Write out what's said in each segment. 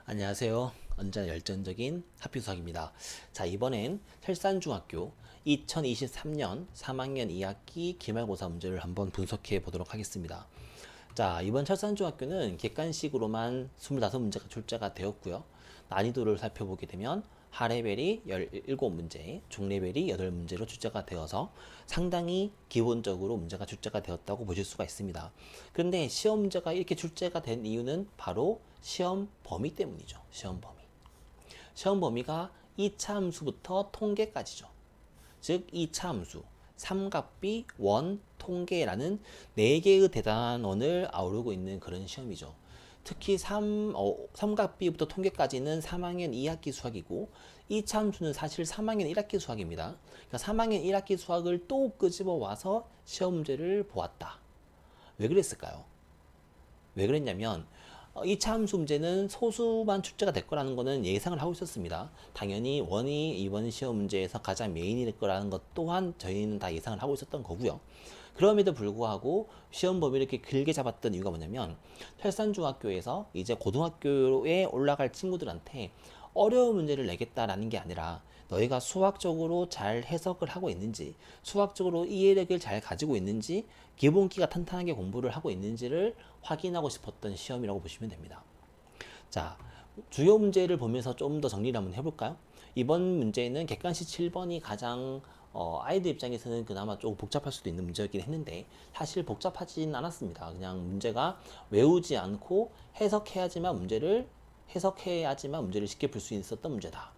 안녕하세요. 언제나 열정적인 하필수학입니다. 자, 이번엔 철산중학교 2023년 3학년 2학기 기말고사 문제를 한번 분석해 보도록 하겠습니다. 자, 이번 철산중학교는 객관식으로만 25문제가 출제가 되었고요. 난이도를 살펴보게 되면 하레벨이 17문제, 중레벨이 8문제로 출제가 되어서 상당히 기본적으로 문제가 출제가 되었다고 보실 수가 있습니다. 그런데 시험 문제가 이렇게 출제가 된 이유는 바로 시험 범위 때문이죠. 시험 범위. 시험 범위가 2차 함수부터 통계까지죠. 즉 2차 함수, 삼각비, 원, 통계라는 4개의 대단원을 아우르고 있는 그런 시험이죠. 특히 삼각비부터 통계까지는 3학년 2학기 수학이고 2차 함수는 사실 3학년 1학기 수학입니다. 그러니까 3학년 1학기 수학을 또 끄집어 와서 시험 문제를 보았다. 왜 그랬을까요? 왜 그랬냐면 2차 함수 문제는 소수만 출제가 될 거라는 거는 예상을 하고 있었습니다. 당연히 원이 이번 시험 문제에서 가장 메인이 될 거라는 것 또한 저희는 다 예상을 하고 있었던 거고요. 그럼에도 불구하고 시험 범위를 이렇게 길게 잡았던 이유가 뭐냐면 철산중학교에서 이제 고등학교에 올라갈 친구들한테 어려운 문제를 내겠다라는 게 아니라 너희가 수학적으로 잘 해석을 하고 있는지, 수학적으로 이해력을 잘 가지고 있는지, 기본기가 탄탄하게 공부를 하고 있는지를 확인하고 싶었던 시험이라고 보시면 됩니다. 자, 주요 문제를 보면서 좀 더 정리를 한번 해볼까요? 이번 문제는 객관식 7번이 가장 아이들 입장에서는 그나마 조금 복잡할 수도 있는 문제였긴 했는데 사실 복잡하진 않았습니다. 그냥 문제가 외우지 않고 해석해야지만 문제를 쉽게 풀 수 있었던 문제다.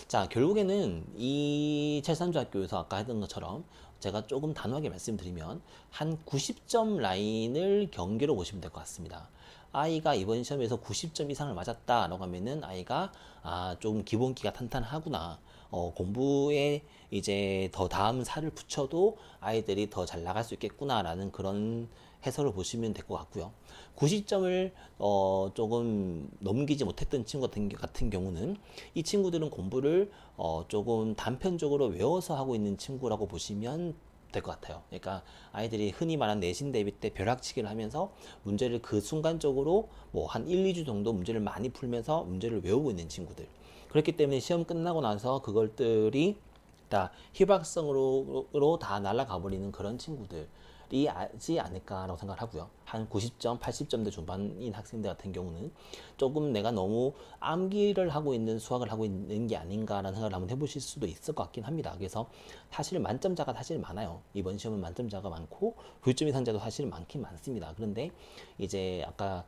자, 결국에는 이 첼산중학교에서 아까 했던 것처럼 제가 조금 단호하게 말씀드리면 한 90점 라인을 경계로 보시면 될 것 같습니다. 아이가 이번 시험에서 90점 이상을 맞았다라고 하면은 아이가 좀 기본기가 탄탄하구나. 공부에 이제 더 다음 살을 붙여도 아이들이 더 잘 나갈 수 있겠구나라는 그런 해설을 보시면 될 것 같고요. 90점을 조금 넘기지 못했던 친구 같은 경우는 이 친구들은 공부를 조금 단편적으로 외워서 하고 있는 친구라고 보시면 될 것 같아요. 그러니까 아이들이 흔히 말하는 내신 대비 때 벼락치기를 하면서 문제를 그 순간적으로 뭐 한 1, 2주 정도 문제를 많이 풀면서 문제를 외우고 있는 친구들. 그렇기 때문에 시험 끝나고 나서 그것들이 다 희박성으로 다 날아가 버리는 그런 친구들이 하지 않을까라고 생각을 하고요. 한 90점, 80점대 중반인 학생들 같은 경우는 조금 내가 너무 암기를 하고 있는 수학을 하고 있는 게 아닌가라는 생각을 한번 해보실 수도 있을 것 같긴 합니다. 그래서 사실 만점자가 사실 많아요. 이번 시험은 만점자가 많고 9점 이상자도 사실 많긴 많습니다. 그런데 이제 아까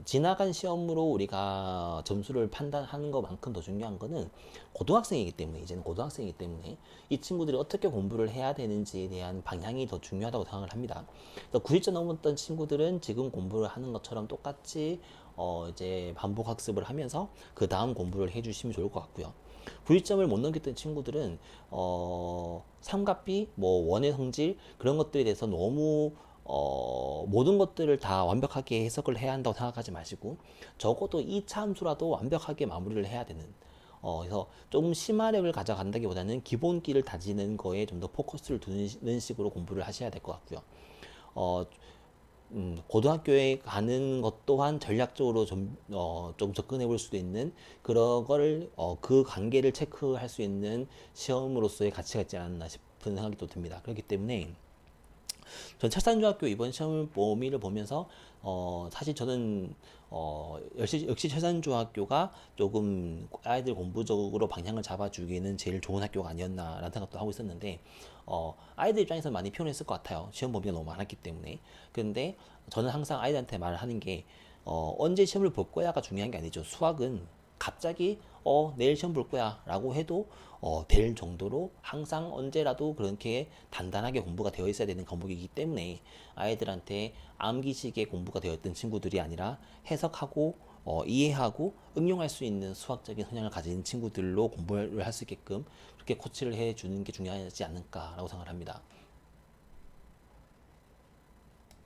지나간 시험으로 우리가 점수를 판단하는 것만큼 더 중요한 거는 고등학생이기 때문에 이제는 고등학생이기 때문에 이 친구들이 어떻게 공부를 해야 되는지에 대한 방향이 더 중요하다고 생각을 합니다. 그래서 90점 넘었던 친구들은 지금 공부를 하는 것처럼 똑같이 이제 반복 학습을 하면서 그 다음 공부를 해주시면 좋을 것 같고요. 90점을 못 넘겼던 친구들은 삼각비, 뭐 원의 성질 그런 것들에 대해서 너무 모든 것들을 다 완벽하게 해석을 해야 한다고 생각하지 마시고 적어도 이 참수라도 완벽하게 마무리를 해야 되는 그래서 조금 심화력을 가져간다기보다는 기본기를 다지는 거에 좀 더 포커스를 두는 식으로 공부를 하셔야 될 것 같고요. 어, 고등학교에 가는 것 또한 전략적으로 좀 접근해 볼 수도 있는 그런 거를 그 관계를 체크할 수 있는 시험으로서의 가치가 있지 않나 싶은 생각이 또 듭니다. 그렇기 때문에 전 철산중학교 이번 시험 범위를 보면서 사실 저는 역시 철산중학교가 조금 아이들 공부적으로 방향을 잡아주기에는 제일 좋은 학교가 아니었나라는 생각도 하고 있었는데 아이들 입장에서 많이 피곤했을 것 같아요. 시험 범위가 너무 많았기 때문에. 그런데 저는 항상 아이들한테 말을 하는 게 언제 시험을 볼 거야가 중요한 게 아니죠. 수학은 갑자기 내일 시험 볼 거야 라고 해도 될 정도로 항상 언제라도 그렇게 단단하게 공부가 되어 있어야 되는 과목이기 때문에 아이들한테 암기식의 공부가 되어 있던 친구들이 아니라 해석하고 이해하고 응용할 수 있는 수학적인 성향을 가진 친구들로 공부를 할 수 있게끔 그렇게 코치를 해주는 게 중요하지 않을까라고 생각을 합니다.